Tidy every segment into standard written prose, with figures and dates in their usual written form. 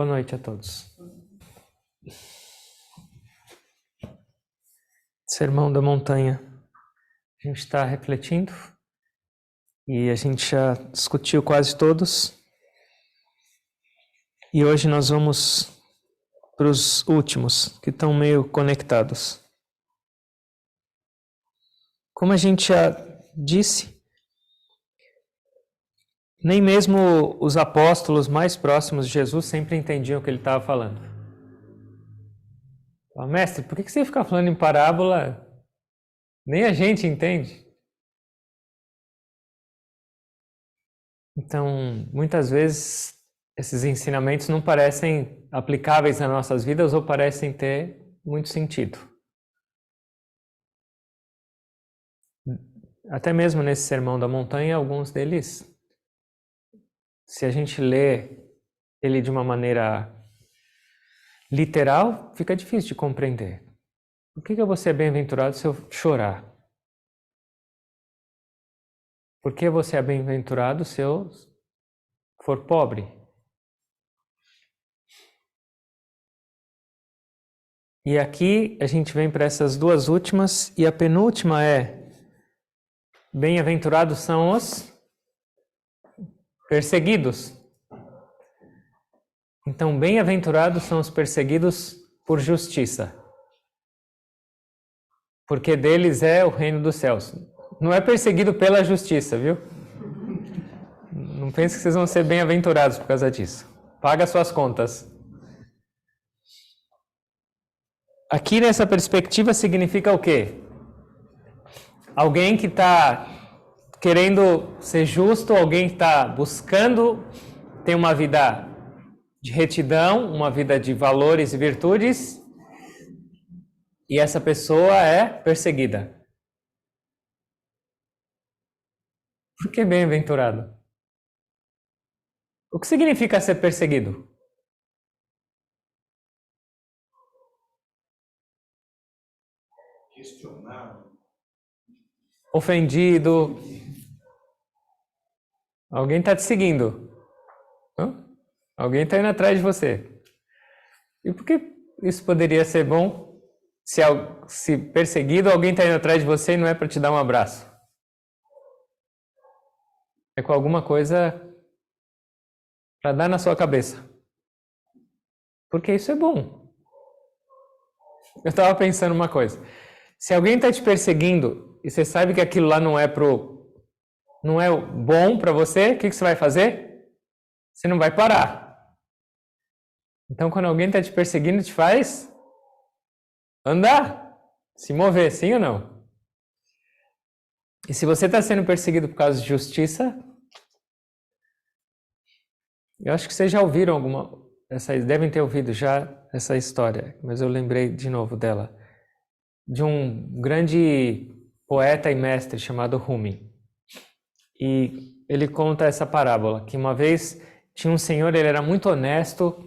Boa noite a todos. Sermão da Montanha. A gente está refletindo e a gente já discutiu quase todos. E hoje nós vamos para os últimos, que estão meio conectados. Como a gente já disse, nem mesmo os apóstolos mais próximos de Jesus sempre entendiam o que ele estava falando. Mestre, por que você fica falando em parábola? Nem a gente entende. Então, muitas vezes, esses ensinamentos não parecem aplicáveis nas nossas vidas ou parecem ter muito sentido. Até mesmo nesse Sermão da Montanha, alguns deles, se a gente lê ele de uma maneira literal, fica difícil de compreender. Por que eu vou ser bem-aventurado se eu chorar? Por que você é bem-aventurado se eu for pobre? E aqui a gente vem para essas duas últimas, e a penúltima é: bem-aventurados são os perseguidos. Então, bem-aventurados são os perseguidos por justiça, porque deles é o reino dos céus. Não é perseguido pela justiça, viu? Não pense que vocês vão ser bem-aventurados por causa disso. Paga suas contas. Aqui nessa perspectiva significa o quê? Alguém que está querendo ser justo, alguém que está buscando ter uma vida de retidão, uma vida de valores e virtudes, e essa pessoa é perseguida. Por que bem-aventurado? O que significa ser perseguido? Questionado. Ofendido. Alguém está te seguindo. Hã? Alguém está indo atrás de você. E por que isso poderia ser bom se perseguido, alguém está indo atrás de você e não é para te dar um abraço? É com alguma coisa para dar na sua cabeça. Porque isso é bom. Eu estava pensando uma coisa. Se alguém está te perseguindo e você sabe que aquilo lá não é bom para você, o que você vai fazer? Você não vai parar. Então, quando alguém está te perseguindo, te faz andar, se mover, sim ou não? E se você está sendo perseguido por causa de justiça, eu acho que vocês já ouviram devem ter ouvido já essa história, mas eu lembrei de novo dela, de um grande poeta e mestre chamado Rumi. E ele conta essa parábola, que uma vez tinha um senhor, ele era muito honesto,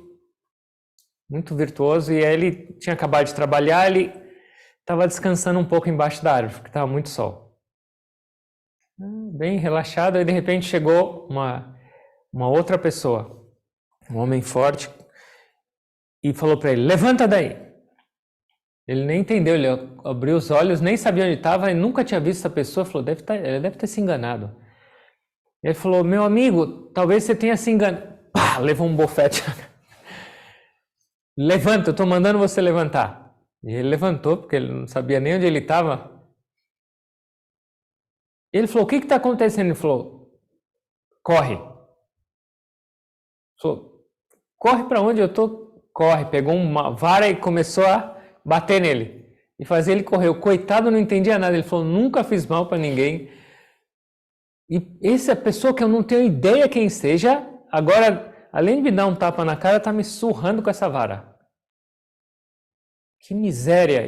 muito virtuoso, e aí ele tinha acabado de trabalhar, ele estava descansando um pouco embaixo da árvore, porque estava muito sol. Bem relaxado, e de repente chegou uma outra pessoa, um homem forte, e falou para ele: levanta daí. Ele nem entendeu, ele abriu os olhos, nem sabia onde estava, e nunca tinha visto essa pessoa, falou: ele deve ter se enganado. Ele falou: meu amigo, talvez você tenha se enganado. Pá, levou um bofete. Levanta, eu estou mandando você levantar. E ele levantou, porque ele não sabia nem onde ele estava. Ele falou: o que está acontecendo? Ele falou: corre. Ele falou: corre para onde eu estou? Corre. Pegou uma vara e começou a bater nele. E fazer ele correr. O coitado não entendia nada. Ele falou: nunca fiz mal para ninguém. E essa pessoa que eu não tenho ideia quem seja, agora, além de me dar um tapa na cara, está me surrando com essa vara. Que miséria!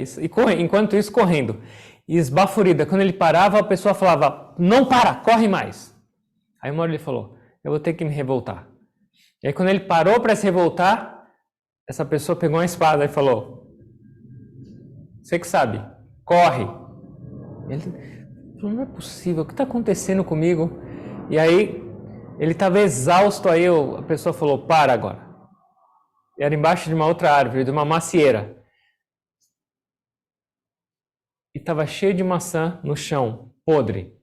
Enquanto isso, correndo. E esbaforida. Quando ele parava, a pessoa falava: não para, corre mais. Aí uma hora ele falou: eu vou ter que me revoltar. E aí quando ele parou para se revoltar, essa pessoa pegou uma espada e falou: você que sabe, corre. Ele falou: não é possível, o que está acontecendo comigo? E aí ele estava exausto, aí a pessoa falou: para agora. Era embaixo de uma outra árvore, de uma macieira. E estava cheio de maçã no chão, podre.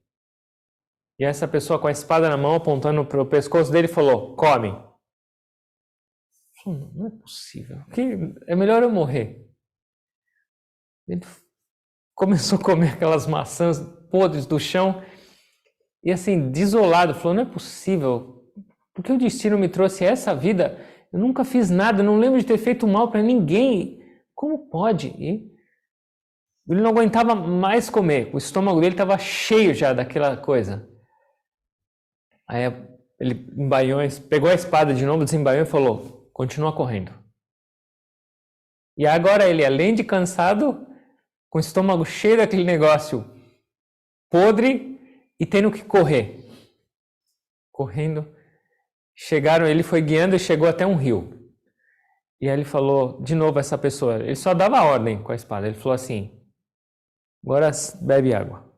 E essa pessoa com a espada na mão, apontando para o pescoço dele, falou: come. Não é possível. É melhor eu morrer. Ele começou a comer aquelas maçãs podres do chão e assim, desolado, falou: não é possível. Porque o destino me trouxe essa vida? Eu nunca fiz nada, não lembro de ter feito mal para ninguém. Como pode? E ele não aguentava mais comer. O estômago dele estava cheio já daquela coisa. Aí ele embaiou, pegou a espada de novo, desembaiou e falou: continua correndo. E agora ele, além de cansado, com o estômago cheio daquele negócio podre e tendo que correr. Correndo. Chegaram, ele foi guiando e chegou até um rio. E aí ele falou, de novo essa pessoa, ele só dava ordem com a espada. Ele falou assim: agora bebe água.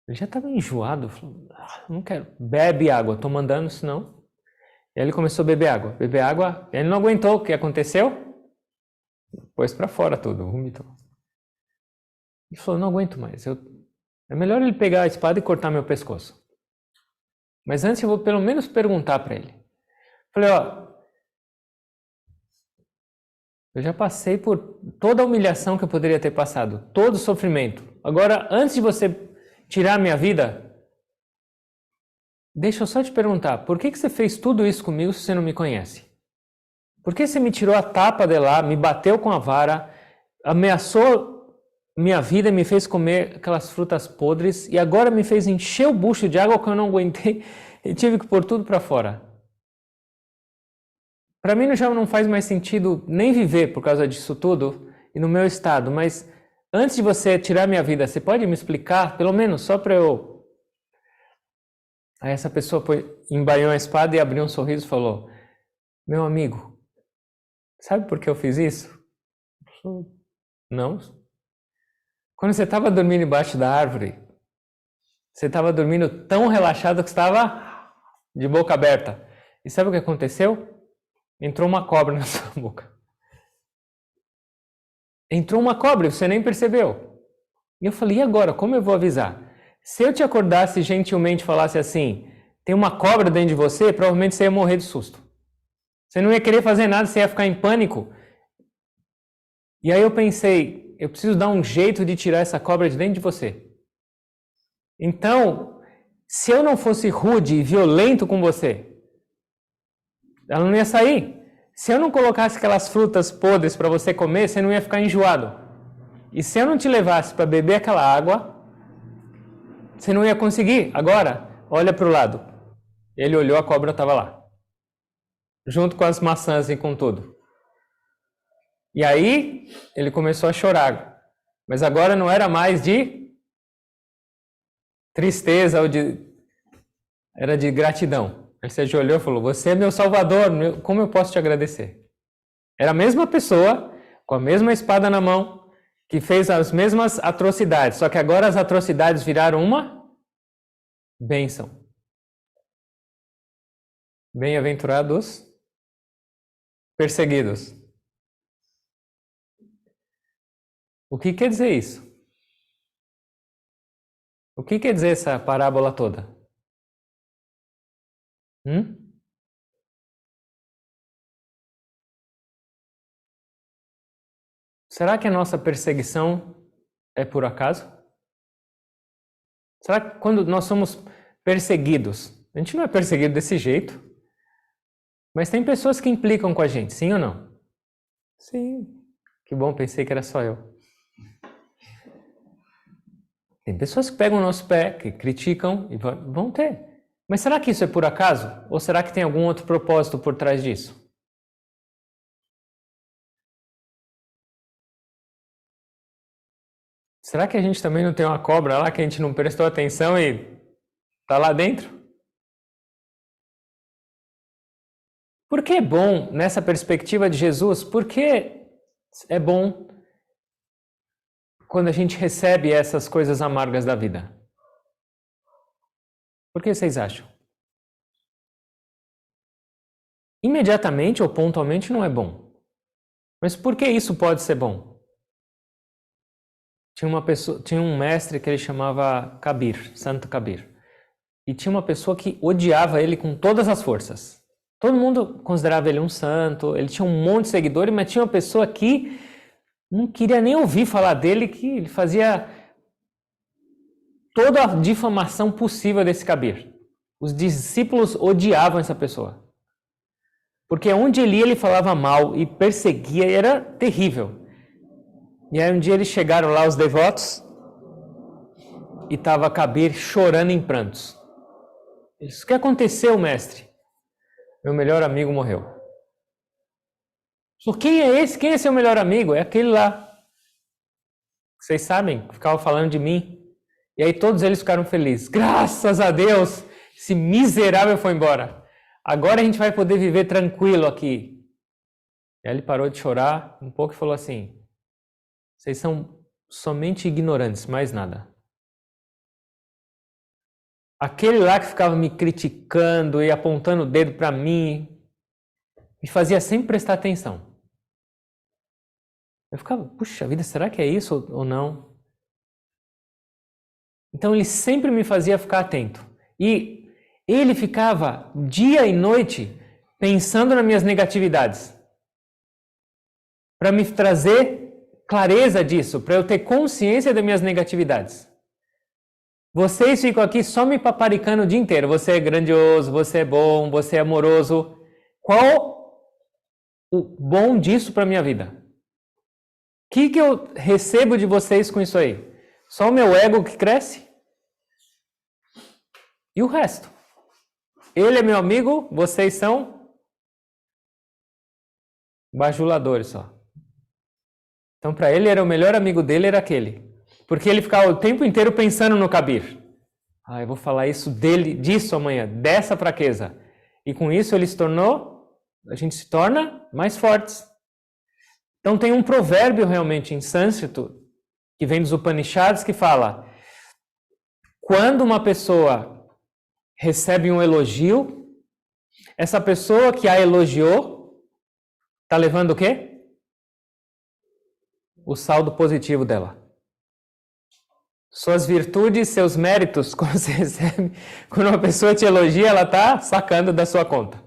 Ele já estava enjoado, falou: não quero, bebe água, estou mandando, senão. E aí ele começou a beber água. Beber água, ele não aguentou, o que aconteceu? Pôs para fora tudo, vomitou. Ele falou: não aguento mais, é melhor ele pegar a espada e cortar meu pescoço. Mas antes eu vou pelo menos perguntar para ele. Falei: ó, eu já passei por toda a humilhação que eu poderia ter passado, todo o sofrimento. Agora, antes de você tirar a minha vida, deixa eu só te perguntar, por que você fez tudo isso comigo se você não me conhece? Por que você me tirou a tapa de lá, me bateu com a vara, ameaçou minha vida e me fez comer aquelas frutas podres e agora me fez encher o bucho de água que eu não aguentei e tive que pôr tudo para fora? Para mim já não faz mais sentido nem viver por causa disso tudo e no meu estado, mas antes de você tirar minha vida, você pode me explicar, pelo menos só para eu... Aí essa pessoa embaiou a espada e abriu um sorriso e falou: meu amigo, sabe por que eu fiz isso? Não. Quando você estava dormindo embaixo da árvore, você estava dormindo tão relaxado que estava de boca aberta. E sabe o que aconteceu? Entrou uma cobra na sua boca. Entrou uma cobra e você nem percebeu. E eu falei: e agora? Como eu vou avisar? Se eu te acordasse e gentilmente falasse assim: tem uma cobra dentro de você, provavelmente você ia morrer de susto. Você não ia querer fazer nada, você ia ficar em pânico. E aí eu pensei: eu preciso dar um jeito de tirar essa cobra de dentro de você. Então, se eu não fosse rude e violento com você, ela não ia sair. Se eu não colocasse aquelas frutas podres para você comer, você não ia ficar enjoado. E se eu não te levasse para beber aquela água, você não ia conseguir. Agora, olha para o lado. Ele olhou, a cobra estava lá. Junto com as maçãs e com tudo. E aí, ele começou a chorar. Mas agora não era mais de tristeza ou de... Era de gratidão. Ele se ajoelhou e falou: você é meu salvador, como eu posso te agradecer? Era a mesma pessoa, com a mesma espada na mão, que fez as mesmas atrocidades, só que agora as atrocidades viraram uma bênção. Bem-aventurados perseguidos. O que quer dizer isso? O que quer dizer essa parábola toda? Será que a nossa perseguição é por acaso? Será que quando nós somos perseguidos, a gente não é perseguido desse jeito, mas tem pessoas que implicam com a gente, sim ou não? Sim. Que bom, pensei que era só eu. Tem pessoas que pegam o nosso pé, que criticam e vão ter. Mas será que isso é por acaso? Ou será que tem algum outro propósito por trás disso? Será que a gente também não tem uma cobra lá que a gente não prestou atenção e está lá dentro? Por que é bom, nessa perspectiva de Jesus, por que é bom quando a gente recebe essas coisas amargas da vida? Por que vocês acham? imediatamente ou pontualmente não é bom. Mas por que isso pode ser bom? Tinha um mestre que ele chamava Kabir, Santo Kabir. E tinha uma pessoa que odiava ele com todas as forças. Todo mundo considerava ele um santo, ele tinha um monte de seguidores, mas tinha uma pessoa que não queria nem ouvir falar dele, que ele fazia toda a difamação possível desse Kabir. Os discípulos odiavam essa pessoa. Porque onde ele ia, ele falava mal e perseguia, e era terrível. E aí um dia eles chegaram lá, os devotos, e estava Kabir chorando em prantos. Eles, o que aconteceu, mestre? Meu melhor amigo morreu. Quem é esse? Quem é seu melhor amigo? É aquele lá. Vocês sabem, ficava falando de mim. E aí todos eles ficaram felizes. Graças a Deus, esse miserável foi embora. Agora a gente vai poder viver tranquilo aqui. E aí ele parou de chorar um pouco e falou assim: vocês são somente ignorantes, mais nada. Aquele lá que ficava me criticando e apontando o dedo para mim, me fazia sempre prestar atenção. Eu ficava, puxa vida, será que é isso ou não? Então ele sempre me fazia ficar atento. E ele ficava dia e noite pensando nas minhas negatividades. Para me trazer clareza disso, para eu ter consciência das minhas negatividades. Vocês ficam aqui só me paparicando o dia inteiro. Você é grandioso, você é bom, você é amoroso. Qual o bom disso para minha vida? O que eu recebo de vocês com isso aí? Só o meu ego que cresce? E o resto? Ele é meu amigo, vocês são bajuladores só. Então para ele era o melhor amigo dele, era aquele. Porque ele ficava o tempo inteiro pensando no Kabir. Eu vou falar isso dele, disso amanhã, dessa fraqueza. E com isso a gente se torna mais fortes. Então tem um provérbio realmente em sânscrito, que vem dos Upanishads, que fala: quando uma pessoa recebe um elogio, essa pessoa que a elogiou está levando o quê? O saldo positivo dela. Suas virtudes, seus méritos, quando você recebe, quando uma pessoa te elogia, ela está sacando da sua conta.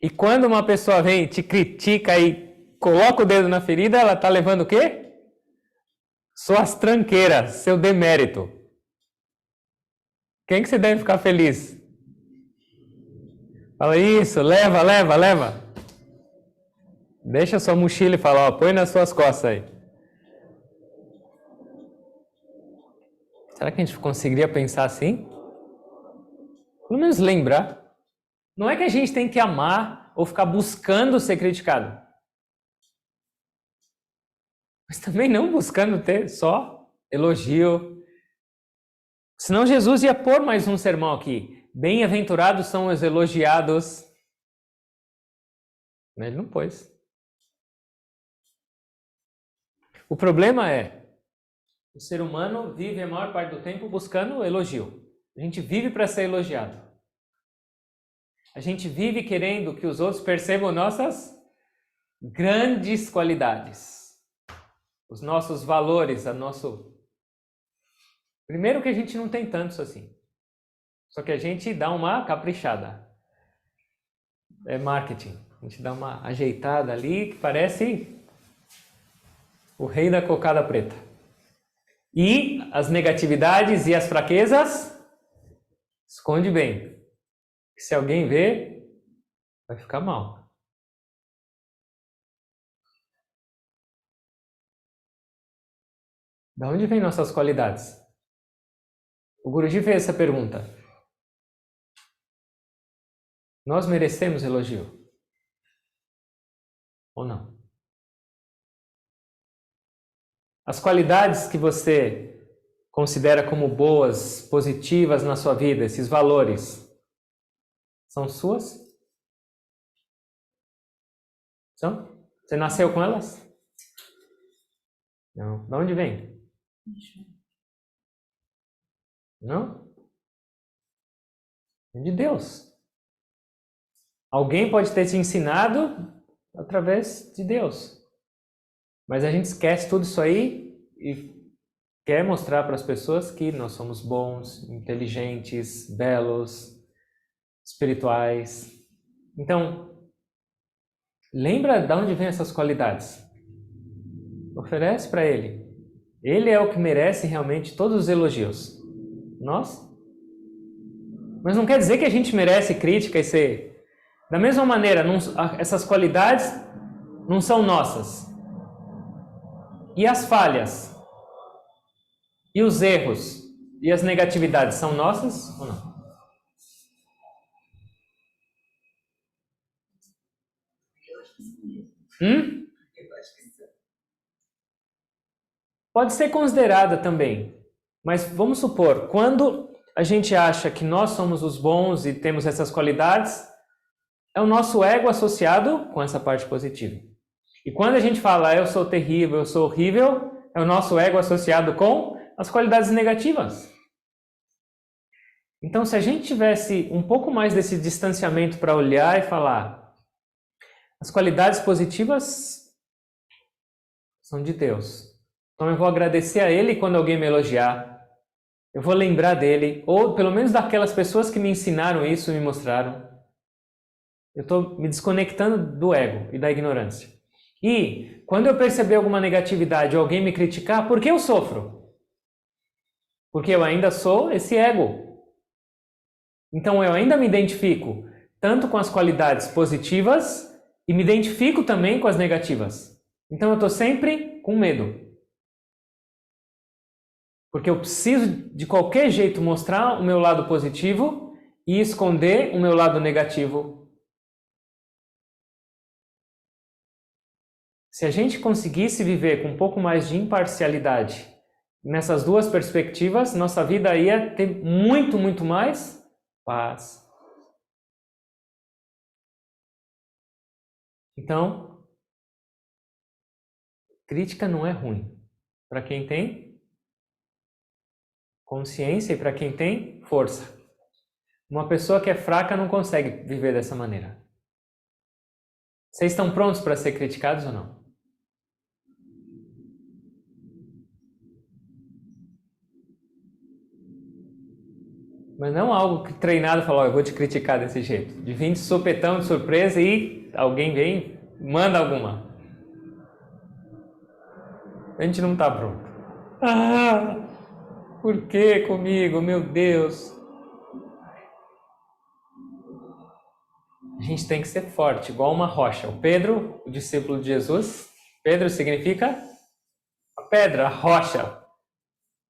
E quando uma pessoa vem, te critica e coloca o dedo na ferida, ela está levando o quê? Suas tranqueiras, seu demérito. Quem que você deve ficar feliz? Fala isso, leva. Deixa a sua mochila e fala, põe nas suas costas aí. Será que a gente conseguiria pensar assim? Pelo menos lembrar. Não é que a gente tem que amar ou ficar buscando ser criticado. Mas também não buscando ter só elogio. Senão Jesus ia pôr mais um sermão aqui. Bem-aventurados são os elogiados. Ele não pôs. O problema é, o ser humano vive a maior parte do tempo buscando elogio. A gente vive para ser elogiado. A gente vive querendo que os outros percebam nossas grandes qualidades. Os nossos valores, Primeiro que a gente não tem tantos assim. Só que a gente dá uma caprichada. É marketing. A gente dá uma ajeitada ali que parece o rei da cocada preta. E as negatividades e as fraquezas, esconde bem. Se alguém ver, vai ficar mal. Da onde vêm nossas qualidades? O Guruji fez essa pergunta. Nós merecemos elogio? Ou não? As qualidades que você considera como boas, positivas na sua vida, esses valores, são suas? São? Você nasceu com elas? Não. De onde vem? Não? Vem de Deus. Alguém pode ter te ensinado através de Deus. Mas a gente esquece tudo isso aí e quer mostrar para as pessoas que nós somos bons, inteligentes, belos, espirituais. Então, lembra de onde vêm essas qualidades. Oferece para Ele. Ele é o que merece realmente todos os elogios. Nós? Mas não quer dizer que a gente merece crítica e ser... Da mesma maneira, essas qualidades não são nossas. E as falhas? E os erros? E as negatividades são nossas ou não? Pode ser considerada também. Mas vamos supor, quando a gente acha que nós somos os bons e temos essas qualidades, é o nosso ego associado com essa parte positiva. E quando a gente fala eu sou terrível, eu sou horrível, é o nosso ego associado com as qualidades negativas. Então, se a gente tivesse um pouco mais desse distanciamento para olhar e falar, as qualidades positivas são de Deus. Então eu vou agradecer a Ele quando alguém me elogiar. Eu vou lembrar dele, ou pelo menos daquelas pessoas que me ensinaram isso e me mostraram. Eu estou me desconectando do ego e da ignorância. E quando eu perceber alguma negatividade ou alguém me criticar, por que eu sofro? Porque eu ainda sou esse ego. Então eu ainda me identifico tanto com as qualidades positivas e me identifico também com as negativas. Então eu estou sempre com medo. Porque eu preciso de qualquer jeito mostrar o meu lado positivo e esconder o meu lado negativo. Se a gente conseguisse viver com um pouco mais de imparcialidade nessas duas perspectivas, nossa vida ia ter muito, muito mais paz. Então, crítica não é ruim. Para quem tem consciência e para quem tem força. Uma pessoa que é fraca não consegue viver dessa maneira. Vocês estão prontos para ser criticados ou não? Mas não algo que treinado falar, eu vou te criticar desse jeito. De vir de sopetão, de surpresa e alguém vem, manda alguma. A gente não está pronto. Por que comigo, meu Deus? A gente tem que ser forte, igual uma rocha. O Pedro, o discípulo de Jesus, Pedro significa a pedra, a rocha.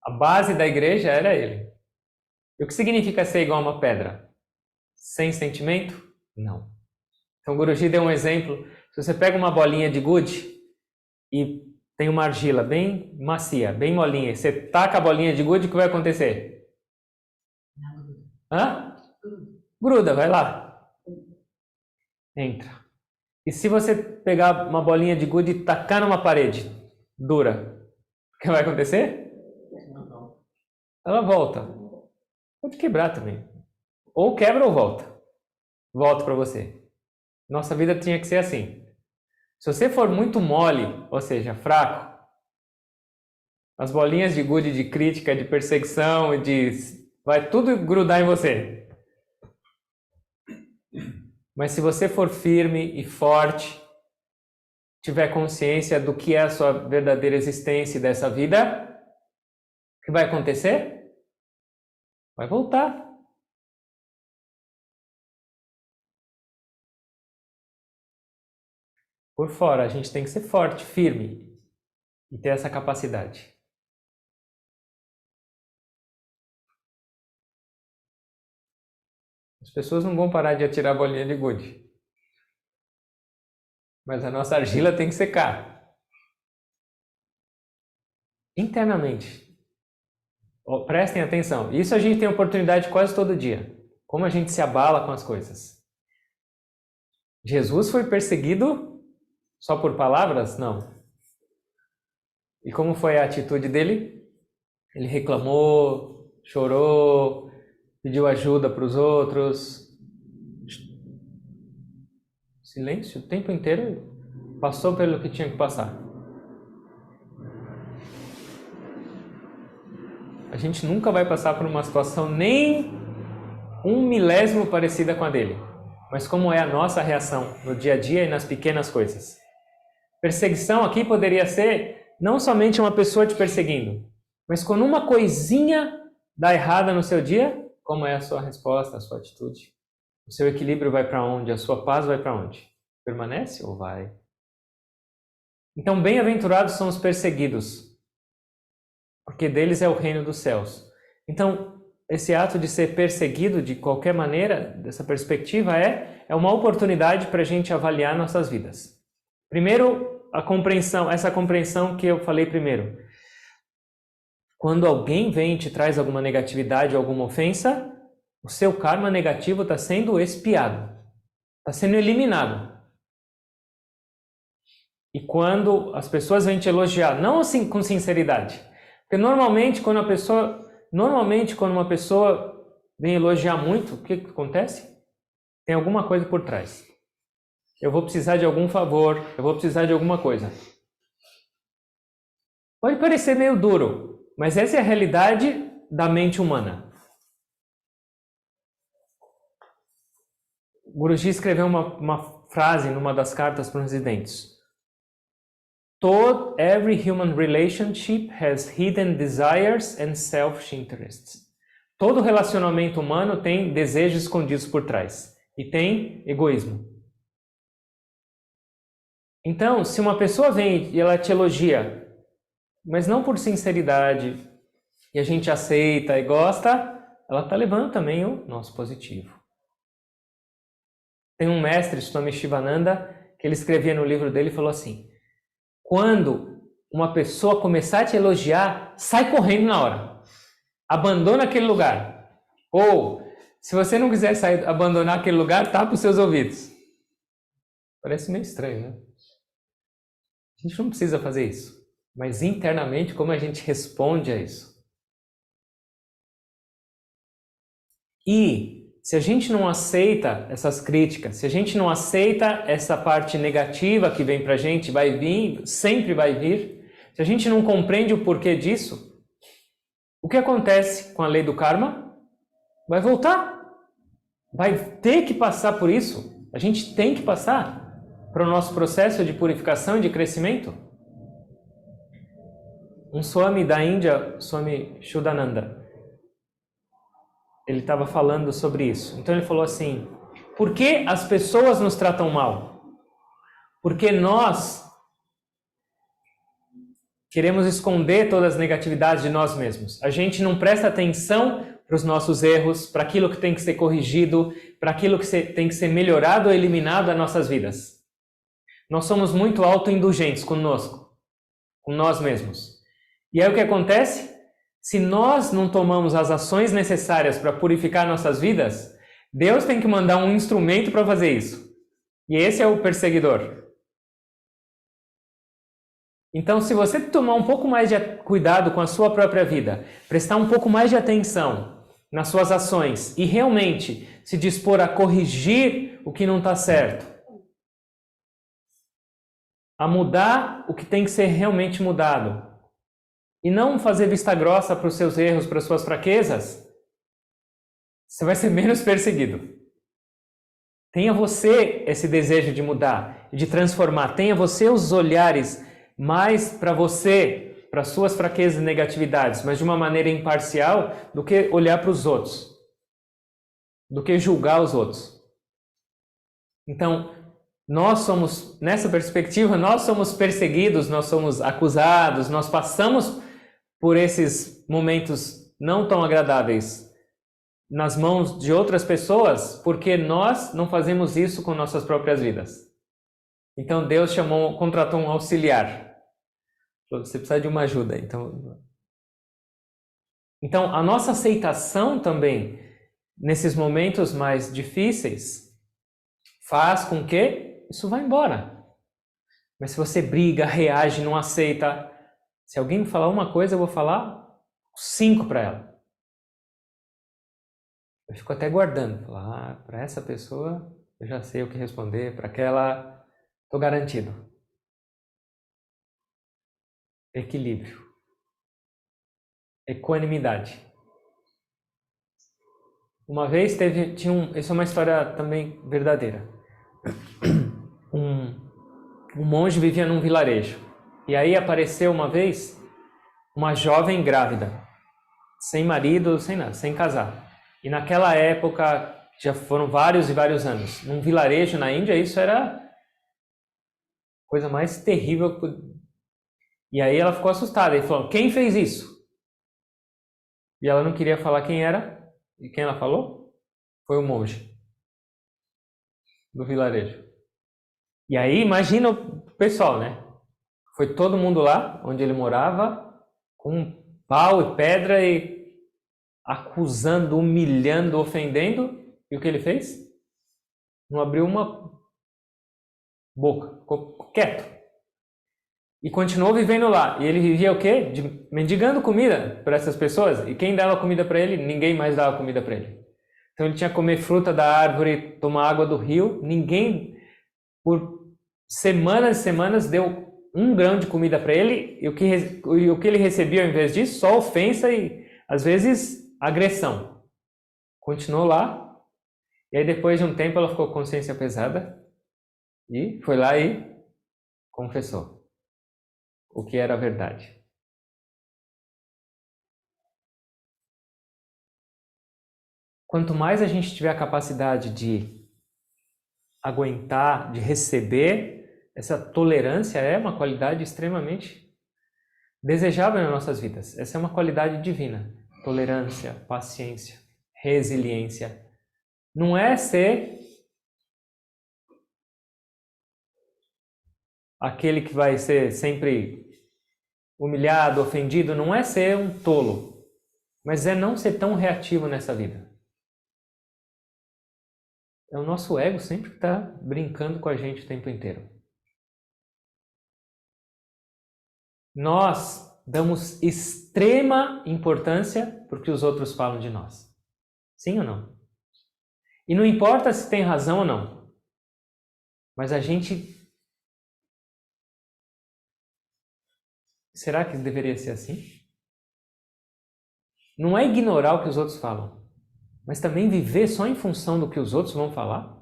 A base da igreja era ele. E o que significa ser igual a uma pedra? Sem sentimento? Não. Então o Guruji deu um exemplo. Se você pega uma bolinha de gude e tem uma argila bem macia, bem molinha, você taca a bolinha de gude, o que vai acontecer? Hã? Gruda, vai lá. Entra. E se você pegar uma bolinha de gude e tacar numa parede dura, o que vai acontecer? Ela volta. Pode quebrar também. Ou quebra ou volta. Volta para você. Nossa vida tinha que ser assim. Se você for muito mole, ou seja, fraco, as bolinhas de gude, de crítica, de perseguição, vai tudo grudar em você. Mas se você for firme e forte, tiver consciência do que é a sua verdadeira existência dessa vida, o que vai acontecer? Vai voltar. Por fora, a gente tem que ser forte, firme e ter essa capacidade. As pessoas não vão parar de atirar a bolinha de gude. Mas a nossa argila tem que secar. Internamente. Prestem atenção. Isso a gente tem oportunidade quase todo dia. Como a gente se abala com as coisas. Jesus foi perseguido só por palavras? Não. E como foi a atitude dele? Ele reclamou, chorou, pediu ajuda para os outros, Silêncio o tempo inteiro. Passou pelo que tinha que passar. A gente nunca vai passar por uma situação nem um milésimo parecida com a dele. Mas como é a nossa reação no dia a dia e nas pequenas coisas? Perseguição aqui poderia ser não somente uma pessoa te perseguindo, mas quando uma coisinha dá errada no seu dia, como é a sua resposta, a sua atitude? O seu equilíbrio vai para onde? A sua paz vai para onde? Permanece ou vai? Então, bem-aventurados são os perseguidos, porque deles é o reino dos céus. Então, esse ato de ser perseguido de qualquer maneira, dessa perspectiva, é uma oportunidade para a gente avaliar nossas vidas. Primeiro, essa compreensão que eu falei primeiro. Quando alguém vem e te traz alguma negatividade, alguma ofensa, o seu karma negativo está sendo expiado, está sendo eliminado. E quando as pessoas vêm te elogiar, não assim com sinceridade, porque normalmente quando uma pessoa vem elogiar muito, o que acontece? Tem alguma coisa por trás. Eu vou precisar de algum favor, eu vou precisar de alguma coisa. Pode parecer meio duro, mas essa é a realidade da mente humana. O Guruji escreveu uma frase numa das cartas para os residentes. Every human relationship has hidden desires and selfish interests. Todo relacionamento humano tem desejos escondidos por trás e tem egoísmo. Então, se uma pessoa vem e ela te elogia, mas não por sinceridade, e a gente aceita e gosta, ela está levando também o nosso positivo. Tem um mestre, Swami Shivananda, que ele escrevia no livro dele e falou assim: quando uma pessoa começar a te elogiar, sai correndo na hora. Abandona aquele lugar. Ou, se você não quiser abandonar aquele lugar, tapa os seus ouvidos. Parece meio estranho, né? A gente não precisa fazer isso. Mas internamente, como a gente responde a isso? E se a gente não aceita essas críticas, se a gente não aceita essa parte negativa que vem pra gente, vai vir, sempre vai vir, se a gente não compreende o porquê disso, o que acontece com a lei do karma? Vai voltar. Vai ter que passar por isso. A gente tem que passar para o nosso processo de purificação e de crescimento. Um Swami da Índia, Swami Shuddhananda, ele estava falando sobre isso. Então ele falou assim: por que as pessoas nos tratam mal? Porque nós queremos esconder todas as negatividades de nós mesmos. A gente não presta atenção para os nossos erros, para aquilo que tem que ser corrigido, para aquilo que tem que ser melhorado ou eliminado das nossas vidas. Nós somos muito autoindulgentes conosco, com nós mesmos. E aí o que acontece? Se nós não tomamos as ações necessárias para purificar nossas vidas, Deus tem que mandar um instrumento para fazer isso. E esse é o perseguidor. Então, se você tomar um pouco mais de cuidado com a sua própria vida, prestar um pouco mais de atenção nas suas ações e realmente se dispor a corrigir o que não está certo, a mudar o que tem que ser realmente mudado, e não fazer vista grossa para os seus erros, para as suas fraquezas, você vai ser menos perseguido. Tenha você esse desejo de mudar, de transformar. Tenha você os olhares mais para você, para suas fraquezas e negatividades, mas de uma maneira imparcial, do que olhar para os outros, do que julgar os outros. Então, nós somos, nessa perspectiva, nós somos perseguidos, nós somos acusados, nós passamos por esses momentos não tão agradáveis nas mãos de outras pessoas, porque nós não fazemos isso com nossas próprias vidas. Então Deus contratou um auxiliar. Você precisa de uma ajuda. Então a nossa aceitação também, nesses momentos mais difíceis, faz com que isso vá embora. Mas se você briga, reage, não aceita, se alguém me falar uma coisa, eu vou falar 5 para ela. Eu fico até guardando. Falar, para essa pessoa Eu já sei o que responder para aquela. Estou garantido. Equilíbrio. Equanimidade. Uma vez isso é uma história também verdadeira. Um monge vivia num vilarejo. E aí apareceu uma vez uma jovem grávida, sem marido, sem nada, sem casar. E naquela época, já foram vários e vários anos, num vilarejo na Índia, isso era a coisa mais terrível. E aí ela ficou assustada e falou: quem fez isso? E ela não queria falar quem era. E quem ela falou? Foi o monge do vilarejo. E aí imagina o pessoal, né? Foi todo mundo lá, onde ele morava, com pau e pedra e acusando, humilhando, ofendendo. E o que ele fez? Não abriu uma boca, ficou quieto. E continuou vivendo lá. E ele vivia o quê? Mendigando comida para essas pessoas. E quem dava comida para ele? Ninguém mais dava comida para ele. Então ele tinha que comer fruta da árvore, tomar água do rio. Ninguém, por semanas e semanas, deu um grão de comida para ele. E o que ele recebia ao invés disso? Só ofensa e, às vezes, agressão. Continuou lá. E aí, depois de um tempo, ela ficou com consciência pesada. E foi lá e confessou o que era a verdade. Quanto mais a gente tiver a capacidade de aguentar, de receber, essa tolerância é uma qualidade extremamente desejável nas nossas vidas. Essa é uma qualidade divina. Tolerância, paciência, resiliência. Não é ser aquele que vai ser sempre humilhado, ofendido, não é ser um tolo, mas é não ser tão reativo nessa vida. É o nosso ego sempre que está brincando com a gente o tempo inteiro. Nós damos extrema importância para o que os outros falam de nós. Sim ou não? E não importa se tem razão ou não, mas a gente... Será que deveria ser assim? Não é ignorar o que os outros falam, mas também viver só em função do que os outros vão falar?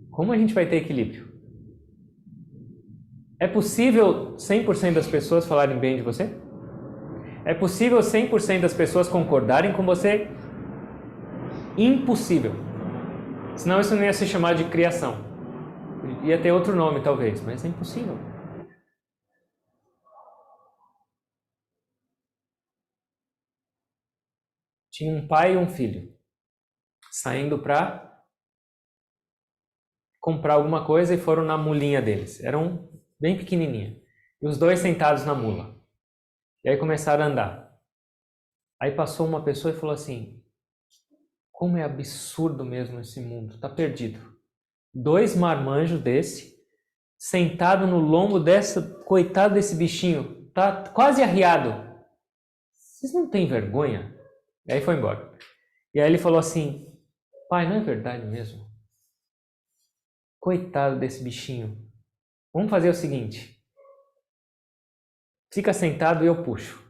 Como a gente vai ter equilíbrio? É possível 100% das pessoas falarem bem de você? É possível 100% das pessoas concordarem com você? Impossível. Senão isso não ia se chamar de criação. Ia ter outro nome talvez, mas é impossível. Tinha um pai e um filho saindo para comprar alguma coisa e foram na mulinha deles. Eram bem pequenininha. E os dois sentados na mula. E aí começaram a andar. Aí passou uma pessoa e falou assim: como é absurdo mesmo esse mundo, tá perdido. Dois marmanjos desse, sentado no lombo coitado desse bichinho, tá quase arriado. Vocês não têm vergonha? E aí foi embora. E aí ele falou assim: pai, não é verdade mesmo? Coitado desse bichinho. Vamos fazer o seguinte. Fica sentado e eu puxo.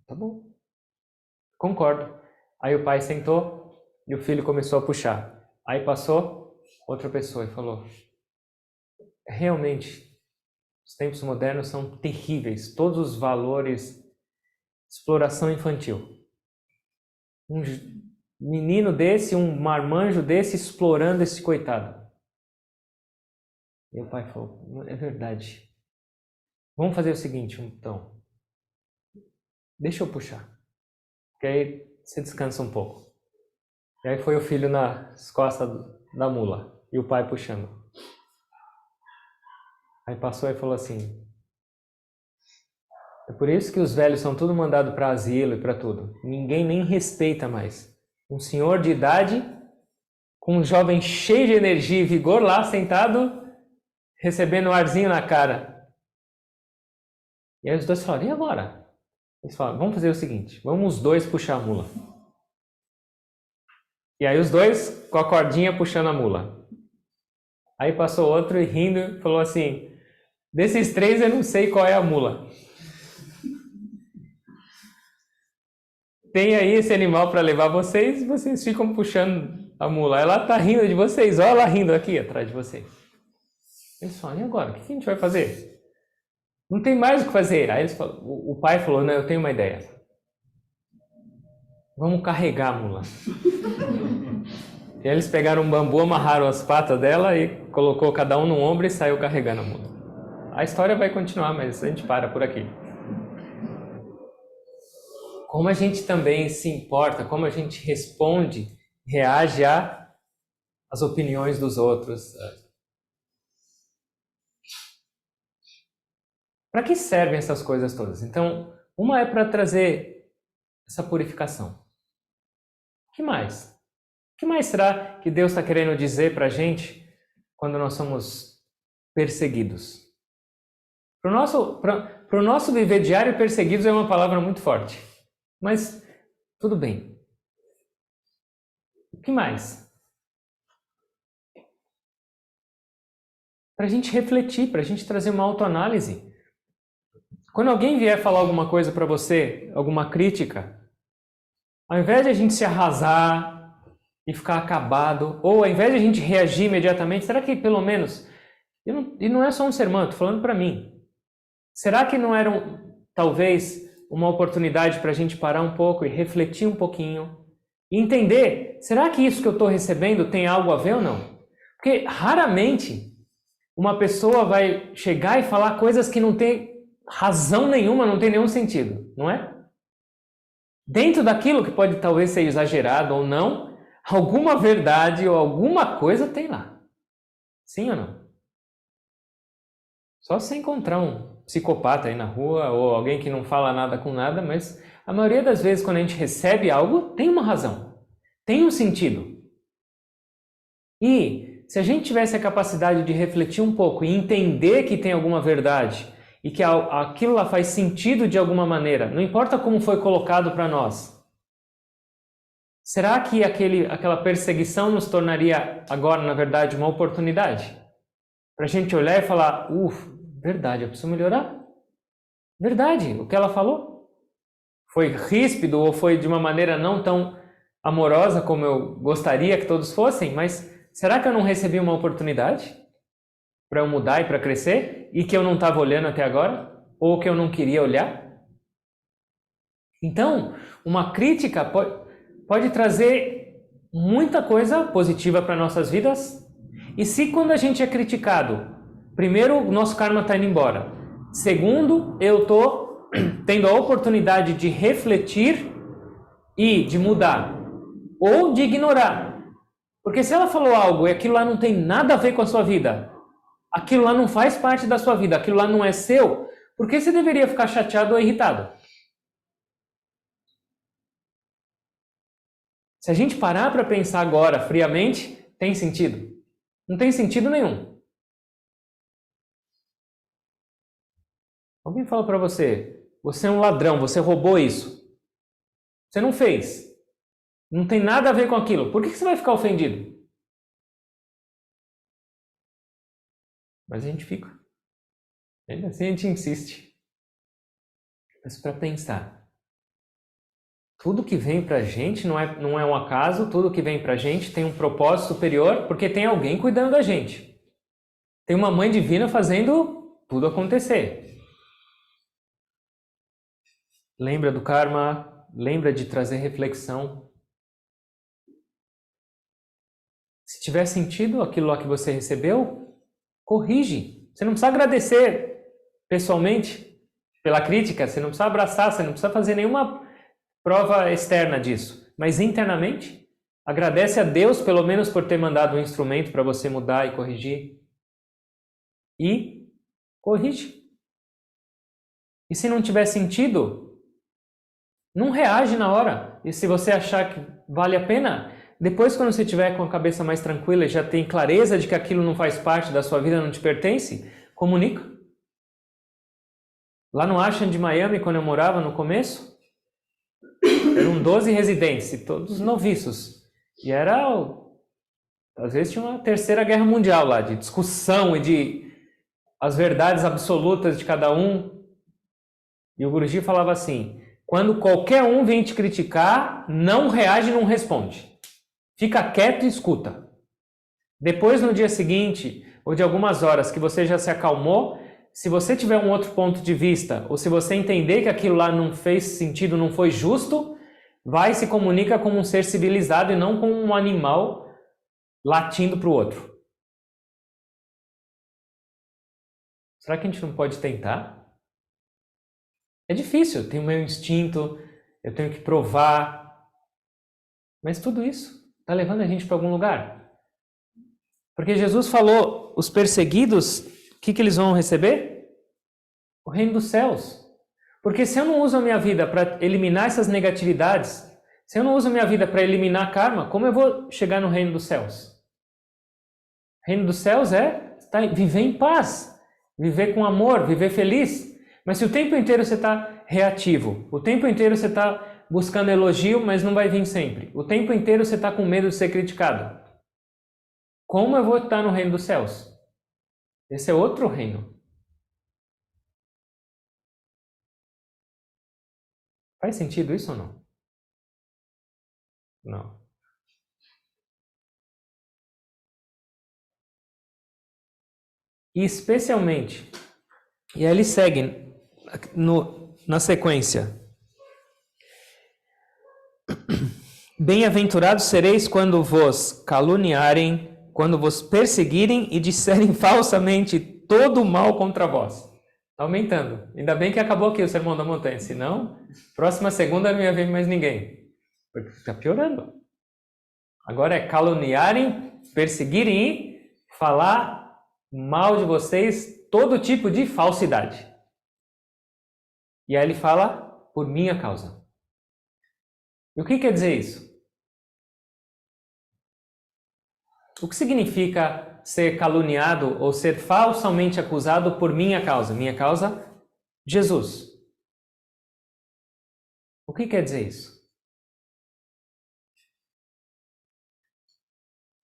Tá bom. Concordo. Aí o pai sentou e o filho começou a puxar. Aí passou outra pessoa e falou: realmente, os tempos modernos são terríveis. Todos os valores, exploração infantil. Um menino desse, um marmanjo desse explorando esse coitado. E o pai falou: é verdade. Vamos fazer o seguinte, então. Deixa eu puxar. Porque aí você descansa um pouco. E aí foi o filho nas costas da mula. E o pai puxando. Aí passou e falou assim: é por isso que os velhos são tudo mandado para asilo e para tudo. Ninguém nem respeita mais. Um senhor de idade, com um jovem cheio de energia e vigor lá sentado, recebendo um arzinho na cara. E aí os dois falaram: e agora? Eles falaram: vamos fazer o seguinte, vamos os dois puxar a mula. E aí os dois com a cordinha puxando a mula. Aí passou outro e rindo, falou assim, desses três eu não sei qual é a mula. Tem aí esse animal para levar vocês e vocês ficam puxando a mula. Ela tá rindo de vocês, olha ela rindo aqui atrás de vocês. Eles falam, e agora? O que a gente vai fazer? Não tem mais o que fazer. Aí eles falam, o pai falou, não, eu tenho uma ideia. Vamos carregar a mula. E aí eles pegaram um bambu, amarraram as patas dela e colocou cada um no ombro e saiu carregando a mula. A história vai continuar, mas a gente para por aqui. Como a gente também se importa, como a gente responde, reage às opiniões dos outros. Para que servem essas coisas todas? Então, uma é para trazer essa purificação. O que mais? O que mais será que Deus está querendo dizer para a gente quando nós somos perseguidos? Para o nosso viver diário, perseguidos é uma palavra muito forte. Mas, tudo bem. O que mais? Para a gente refletir, para a gente trazer uma autoanálise. Quando alguém vier falar alguma coisa para você, alguma crítica, ao invés de a gente se arrasar e ficar acabado, ou ao invés de a gente reagir imediatamente, será que pelo menos, e não é só um sermão, estou falando para mim, será que não era talvez uma oportunidade para a gente parar um pouco e refletir um pouquinho e entender, será que isso que eu estou recebendo tem algo a ver ou não? Porque raramente uma pessoa vai chegar e falar coisas que não tem razão nenhuma, não tem nenhum sentido, não é? Dentro daquilo que pode talvez ser exagerado ou não, alguma verdade ou alguma coisa tem lá. Sim ou não? Só se encontrar um psicopata aí na rua ou alguém que não fala nada com nada, mas a maioria das vezes quando a gente recebe algo, tem uma razão, tem um sentido. E se a gente tivesse a capacidade de refletir um pouco e entender que tem alguma verdade e que aquilo lá faz sentido de alguma maneira, não importa como foi colocado para nós, será que aquela perseguição nos tornaria agora, na verdade, uma oportunidade? Para a gente olhar e falar, verdade, eu preciso melhorar. Verdade, o que ela falou foi ríspido ou foi de uma maneira não tão amorosa como eu gostaria que todos fossem, mas será que eu não recebi uma oportunidade para eu mudar e para crescer e que eu não estava olhando até agora? Ou que eu não queria olhar? Então, uma crítica pode trazer muita coisa positiva para nossas vidas. E se quando a gente é criticado, primeiro, o nosso karma está indo embora. Segundo, eu estou tendo a oportunidade de refletir e de mudar. Ou de ignorar. Porque se ela falou algo e aquilo lá não tem nada a ver com a sua vida, aquilo lá não faz parte da sua vida, aquilo lá não é seu, por que você deveria ficar chateado ou irritado? Se a gente parar para pensar agora, friamente, tem sentido? Não tem sentido nenhum. Alguém fala para você, você é um ladrão, você roubou isso. Você não fez. Não tem nada a ver com aquilo. Por que você vai ficar ofendido? Mas a gente fica. Ainda assim a gente insiste. Mas para pensar. Tudo que vem para a gente não é um acaso, tudo que vem para a gente tem um propósito superior, porque tem alguém cuidando da gente. Tem uma mãe divina fazendo tudo acontecer. Lembra do karma, lembra de trazer reflexão. Se tiver sentido aquilo lá que você recebeu, corrige. Você não precisa agradecer pessoalmente pela crítica, você não precisa abraçar, você não precisa fazer nenhuma prova externa disso. Mas internamente, agradece a Deus pelo menos por ter mandado um instrumento para você mudar e corrigir. E corrige. E se não tiver sentido, não reage na hora. E se você achar que vale a pena, depois quando você estiver com a cabeça mais tranquila e já tem clareza de que aquilo não faz parte da sua vida, não te pertence, comunica. Lá no Ashram de Miami, quando eu morava no começo, eram 12 residentes, todos noviços. E às vezes tinha uma terceira guerra mundial lá, de discussão e de as verdades absolutas de cada um. E o Guruji falava assim: quando qualquer um vem te criticar, não reage, não responde. Fica quieto e escuta. Depois, no dia seguinte, ou de algumas horas que você já se acalmou, se você tiver um outro ponto de vista, ou se você entender que aquilo lá não fez sentido, não foi justo, vai e se comunica como um ser civilizado e não como um animal latindo para o outro. Será que a gente não pode tentar? É difícil, tem o meu instinto, eu tenho que provar. Mas tudo isso está levando a gente para algum lugar. Porque Jesus falou, os perseguidos, o que eles vão receber? O reino dos céus. Porque se eu não uso a minha vida para eliminar essas negatividades, se eu não uso a minha vida para eliminar karma, como eu vou chegar no reino dos céus? O reino dos céus é viver em paz, viver com amor, viver feliz. Mas se o tempo inteiro você está reativo, o tempo inteiro você está buscando elogio, mas não vai vir sempre, o tempo inteiro você está com medo de ser criticado, como eu vou estar no reino dos céus? Esse é outro reino. Faz sentido isso ou não? Não. E especialmente, e aí ele segue na sequência. Bem-aventurados sereis quando vos caluniarem, quando vos perseguirem e disserem falsamente todo o mal contra vós. Está aumentando. Ainda bem que acabou aqui o Sermão da Montanha, senão, próxima segunda não ia ver mais ninguém. Porque está piorando. Agora é caluniarem, perseguirem e falar mal de vocês, todo tipo de falsidade. E aí ele fala, por minha causa. E o que quer dizer isso? O que significa ser caluniado ou ser falsamente acusado por minha causa? Minha causa? Jesus. O que quer dizer isso?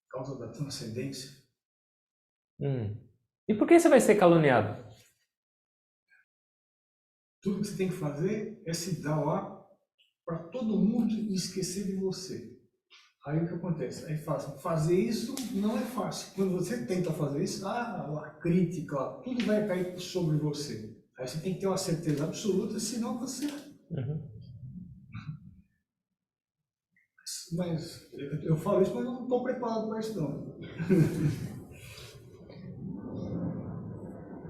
Causa da transcendência. E por que você vai ser caluniado? Tudo que você tem que fazer é se dar lá para todo mundo esquecer de você. Aí o que acontece? Aí fazer isso não é fácil. Quando você tenta fazer isso, a crítica, tudo vai cair sobre você. Aí você tem que ter uma certeza absoluta, senão você... Mas eu falo isso, mas eu não estou preparado para isso não.